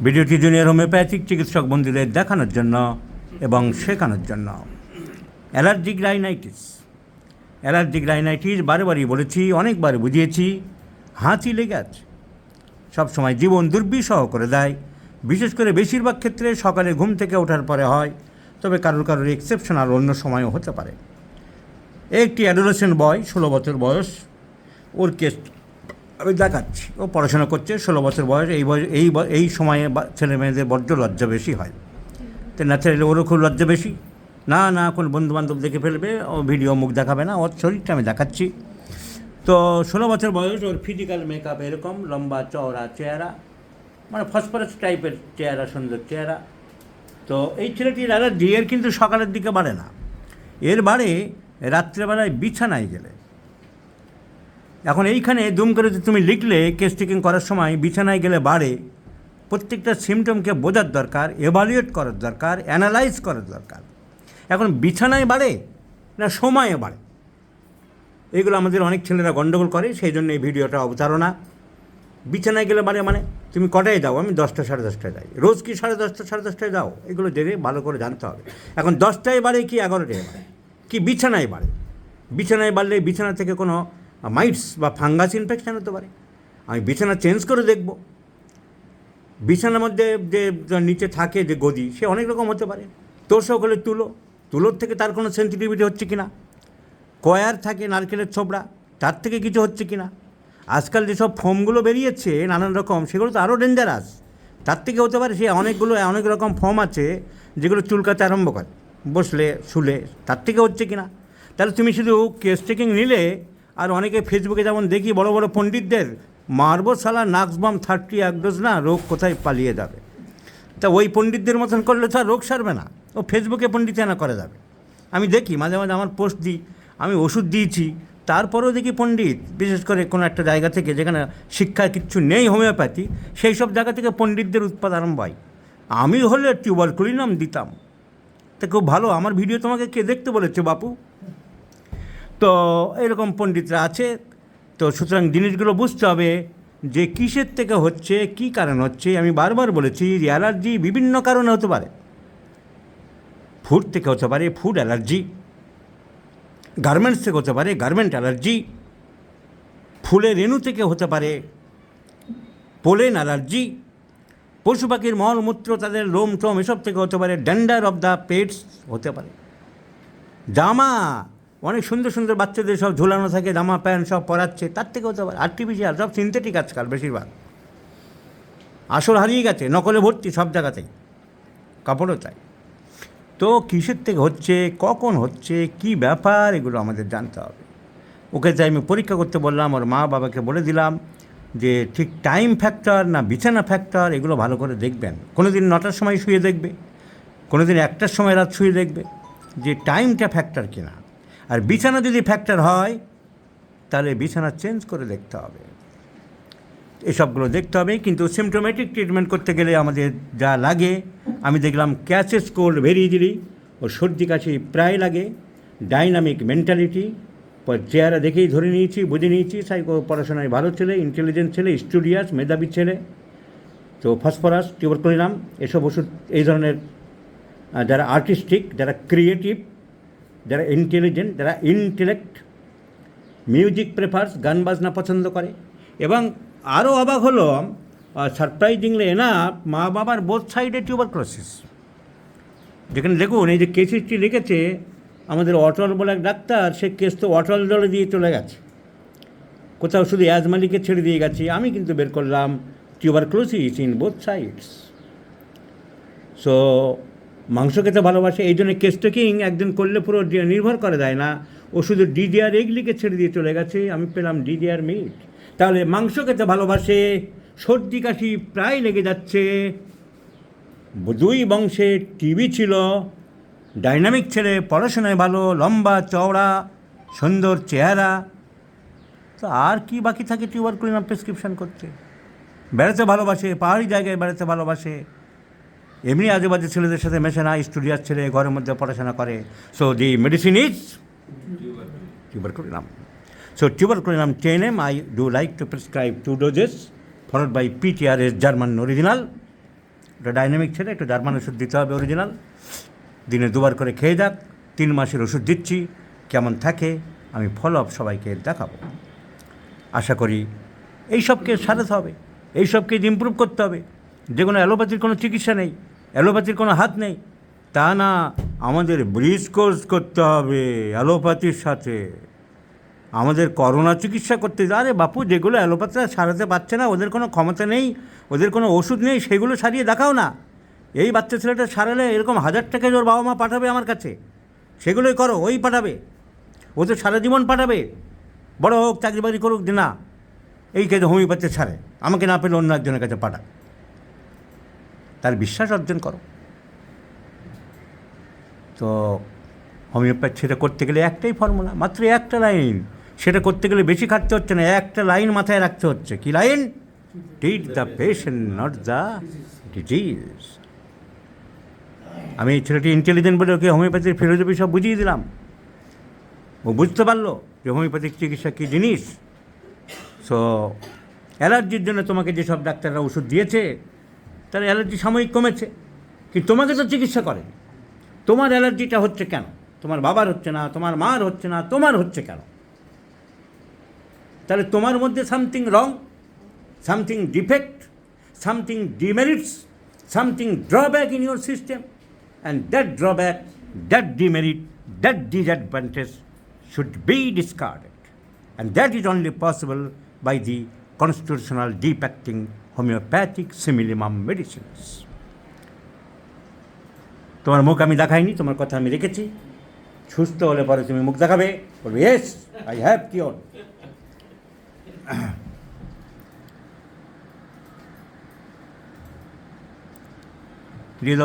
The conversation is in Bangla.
ভিডিওটি জুনিয়র হোমিওপ্যাথিক চিকিৎসক বন্ধুদের দেখানোর জন্য এবং শেখানোর জন্য। অ্যালার্জিক রাইনাইটিস বারবারই বলেছি, অনেকবার বুঝিয়েছি, হাঁচি লেগে আছে, সবসময় জীবন দুর্বিষহ করে দেয়। বিশেষ করে বেশিরভাগ ক্ষেত্রে সকালে ঘুম থেকে ওঠার পরে হয়, তবে কারোর এক্সেপশনাল অন্য সময়ও হতে পারে। একটি অ্যাডোলেসেন্ট বয়, 16 বছর বয়স, ওর কেস আমি দেখাচ্ছি। ও পড়াশোনা করছে, 16 বছর বয়স। এই সময়ে ছেলে মেয়েদের বড্ড লজ্জা বেশি হয়, তো ন্যাচারালি ওরও খুব লজ্জা বেশি। না কোন বন্ধুবান্ধব দেখে ফেলবে, ও ভিডিও মুখ দেখাবে না, ওর শরীরটা আমি দেখাচ্ছি। তো 16 বছর বয়স, ওর ফিজিক্যাল মেকআপ এরকম, লম্বা চওড়া চেহারা, মানে ফসফরাস টাইপের চেহারা, সুন্দর চেহারা। তো এই ছেলেটির অ্যালার্জি এর কিন্তু সকালের দিকে বাড়ে না, এর বাড়ে রাত্রেবেলায় বিছানায় গেলে। এখন এইখানে দুম করে তুমি লিখলে কেস টেকিং করার সময় বিছানায় গেলে বাড়ে, প্রত্যেকটা সিমটমকে বোঝার দরকার, এভালুয়েট করার দরকার, অ্যানালাইজ করার দরকার। এখন বিছানায় বাড়ে না সময়ে বাড়ে, এগুলো আমাদের অনেক ছেলেরা গণ্ডগোল করে, সেই জন্য এই ভিডিওটা অবতারণা। বিছানায় গেলে বাড়ে মানে তুমি কটায় যাও? আমি 10টা, 10:30টায় যাই। রোজ কি 10:30, 10:30টায় যাও? এগুলো জেনে ভালো করে জানতে হবে। এখন 10টায় বাড়ে কি 11টায় বাড়ে, কি বিছানায় বাড়ে? বিছানায় বাড়লে বিছানা থেকে কোনো মাইটস বা ফাঙ্গাস ইনফেকশান হতে পারে। আমি বিছানা চেঞ্জ করে দেখব, বিছানার মধ্যে যে নিচে থাকে যে গদি, সে অনেক রকম হতে পারে। তোষক হলে তুলোর থেকে তার কোনো সেন্সিটিভিটি হচ্ছে কিনা, কয়ার থাকে নারকেলের ছোবড়া, তার থেকে কিছু হচ্ছে কিনা। আজকাল যেসব ফোমগুলো বেরিয়েছে নানান রকম, সেগুলো তো আরও ডেঞ্জারাস, তার থেকে হতে পারে। সে অনেক রকম ফোম আছে যেগুলো চুলকাতে আরম্ভ করে, বসলে শুলে, তার থেকে হচ্ছে কিনা। তাহলে তুমি শুধু কেস টেকিং নিলে, আর অনেকে ফেসবুকে যেমন দেখি বড় বড় পণ্ডিতদের, মারবো শালা নাক্সবাম 31 ডোজ না, রোগ কোথায় পালিয়ে যাবে। তা ওই পণ্ডিতদের মতন করলে তো আর রোগ সারবে না, ও ফেসবুকে পণ্ডিতানা করে যাবে। আমি দেখি মাঝে মাঝে আমার পোস্ট দিই, আমি ওষুধ দিয়েছি, তারপরেও দেখি পণ্ডিত, বিশেষ করে কোনো একটা জায়গা থেকে যেখানে শিক্ষার কিচ্ছু নেই হোমিওপ্যাথি, সেই সব জায়গা থেকে পণ্ডিতদের উৎপাদ আরম্ভ হয়। আমি হলে টিউবারকুলিনাম দিতাম। তা খুব ভালো, আমার ভিডিও তোমাকে কে দেখতে বলেছে বাপু? তো এরকম পণ্ডিতরা আছে। তো সুতরাং জিনিসগুলো বুঝতে হবে যে কিসের থেকে হচ্ছে, কী কারণ হচ্ছে। আমি বারবার বলেছি যে অ্যালার্জি বিভিন্ন কারণে হতে পারে। ফুড থেকে হতে পারে ফুড অ্যালার্জি, গার্মেন্টস থেকে হতে পারে গার্মেন্ট অ্যালার্জি, ফুলের রেণু থেকে হতে পারে পোলেন অ্যালার্জি, পশু পাখির মলমূত্র, তাদের লোম টোম, এসব থেকে হতে পারে ডেন্ডার অফ দ্য পেটস হতে পারে। জামা, অনেক সুন্দর সুন্দর বাচ্চাদের সব ঝোলানো থাকে, জামা প্যান্ট সব পরাচ্ছে, তার থেকে হতে পারে। আর্টিফিশিয়াল, সব সিনথেটিক আজকাল বেশিরভাগ, আসল হারিয়ে গেছে, নকলে ভর্তি সব জায়গাতেই, কাপড়ও চাই। তো কিসের থেকে হচ্ছে, কখন হচ্ছে, কি ব্যাপার, এগুলো আমাদের জানতে হবে। ওকে তাই আমি পরীক্ষা করতে বললাম, ওর মা বাবাকে বলে দিলাম যে ঠিক টাইম ফ্যাক্টর না বিছানা ফ্যাক্টর, এগুলো ভালো করে দেখবেন। কোনো দিন 9টার সময় শুয়ে দেখবে, কোনো দিন 1টার সময় রাত শুয়ে দেখবে যে টাইমটা ফ্যাক্টর কিনা। আর বিছানা যদি ফ্যাক্টর হয়, তাহলে বিছানা চেঞ্জ করে দেখতে হবে, এসবগুলো দেখতে হবে। কিন্তু সিমটোমেটিক ট্রিটমেন্ট করতে গেলে আমাদের যা লাগে, আমি দেখলাম ক্যাচেস কোল্ড ভেরি ইজিলি, ওর সর্দি কাশি প্রায় লাগে, ডাইনামিক মেন্টালিটি, চেহারা দেখেই ধরে নিয়েছি, বুঝে নিয়েছি পড়াশোনায় ভালো ছেলে, ইন্টেলিজেন্ট ছেলে, স্টুডিয়াস, মেধাবী ছেলে। তো ফসফরাস, টিউবারকুলিনাম, এসব ওষুধ এই ধরনের যারা আর্টিস্টিক, যারা ক্রিয়েটিভ, যারা ইন্টেলিজেন্ট, যারা ইন্টেলেক্ট, মিউজিক প্রেফার্স, গান বাজনা পছন্দ করে। এবং আরও অবাক হলো, সারপ্রাইজিংলি না, মা বাবার বোথ সাইডে টিউবারকুলোসিস। যেখানে দেখুন এই যে কেস হিস্ট্রি লিখেছে আমাদের অটল বলে এক ডাক্তার, সে কেস তো অটল জলে দিয়ে চলে গেছে, কোথাও শুধু অ্যাজমালিকে ছেড়ে দিয়ে গেছে। আমি কিন্তু বের করলাম tuberculosis in both sides. So মাংস খেতে ভালোবাসে, এই জন্য কেস টেকিং একদিন করলে পুরো নির্ভর করে দেয় না, ও শুধু ডিডিআর এগলিকে ছেড়ে দিয়ে চলে গেছে, আমি পেলাম ডিডিআর মিট। তাহলে মাংস খেতে ভালোবাসে, সর্দি কাশি প্রায় লেগে যাচ্ছে, 2 বংশে টিবি ছিল, ডাইনামিক ছেলে, পড়াশোনায় ভালো, লম্বা চওড়া, সুন্দর চেহারা। তো আর কি বাকি থাকে টিউবারকুলিনাম প্রেসক্রিপশন করতে? বেড়াতে ভালোবাসে, পাহাড়ি জায়গায় বেড়াতে ভালোবাসে, এমনি আজেবাজে ছেলেদের সাথে মেশে না, স্টুডিয়ার ছেলে, ঘরের মধ্যে পড়াশোনা করে। So the medicine is tuberculinum. So tuberculinum 10 I do like to prescribe 2 doses followed by PTRS German original ওটা ডাইনামিক ছেড়ে একটু জার্মান ওষুধ দিতে হবে অরিজিনাল, দিনে 2বার করে খেয়ে যাক, 3 মাসের ওষুধ দিচ্ছি, কেমন থাকে আমি ফলো আপ সবাইকে দেখাবো। আশা করি এইসবকে সারাতে হবে, এইসবকে ইমপ্রুভ করতে হবে। যে কোনো অ্যালোপ্যাথির কোনো চিকিৎসা নেই, অ্যালোপ্যাথির কোনো হাত নেই তা না, আমাদের ব্রিজ কোর্স করতে হবে অ্যালোপ্যাথির সাথে। আমাদের করোনা চিকিৎসা করতে, আরে বাপু যেগুলো অ্যালোপ্যাথিরা সারাতে পারছে না, ওদের কোনো ক্ষমতা নেই, ওদের কোনো ওষুধ নেই, সেগুলো সারিয়ে দেখাও না। এই বাচ্চা ছেলেটা সারালে এরকম 1000 টাকা ওর বাবা মা পাঠাবে আমার কাছে, সেগুলোই করো, ওই পাঠাবে, ও তো সারা জীবন পাঠাবে, বড় হোক চাকরি বাকরি করুক, যে না এই কাজে হোমিওপ্যাথি ছাড়ে, আমাকে না পেলে অন্য একজনের কাছে পাঠা, তার বিশ্বাস অর্জন করো। তো হোমিওপ্যাথি সেটা করতে গেলে একটাই ফর্মুলা, মাত্র একটা লাইন, সেটা করতে গেলে বেশি খাটতে হচ্ছে না, একটা লাইন মাথায় রাখতে হচ্ছে। কি line? Treat the patient not the disease. আমি এই ছেলেটি ইন্টেলিজেন্ট বলে ওকে হোমিওপ্যাথির ফিলোসফি সব বুঝিয়ে দিলাম, ও বুঝতে পারলো যে হোমিওপ্যাথিক চিকিৎসা কী জিনিস। সো অ্যালার্জির জন্য তোমাকে যেসব ডাক্তাররা ওষুধ দিয়েছে তার অ্যালার্জি সাময়িক কমেছে, কিন্তু তোমাকে তো চিকিৎসা করে। তোমার অ্যালার্জিটা হচ্ছে কেন? তোমার বাবার হচ্ছে না, তোমার মার হচ্ছে না, তোমার হচ্ছে কেন? তাহলে তোমার মধ্যে something wrong, something defect, something demerits, something drawback in your system, and that drawback, that demerit, that disadvantage should be discarded, and that is only possible by the constitutional deep acting homeopathic simillimum medicines. তোমার মুখ আমি দেখাইনি, তোমার কথা আমি রেখেছি, সুস্থ হলে পরে তুমি মুখ দেখাবে, বলবে ইয়েস আই হ্যাভ কিওর। প্রিয়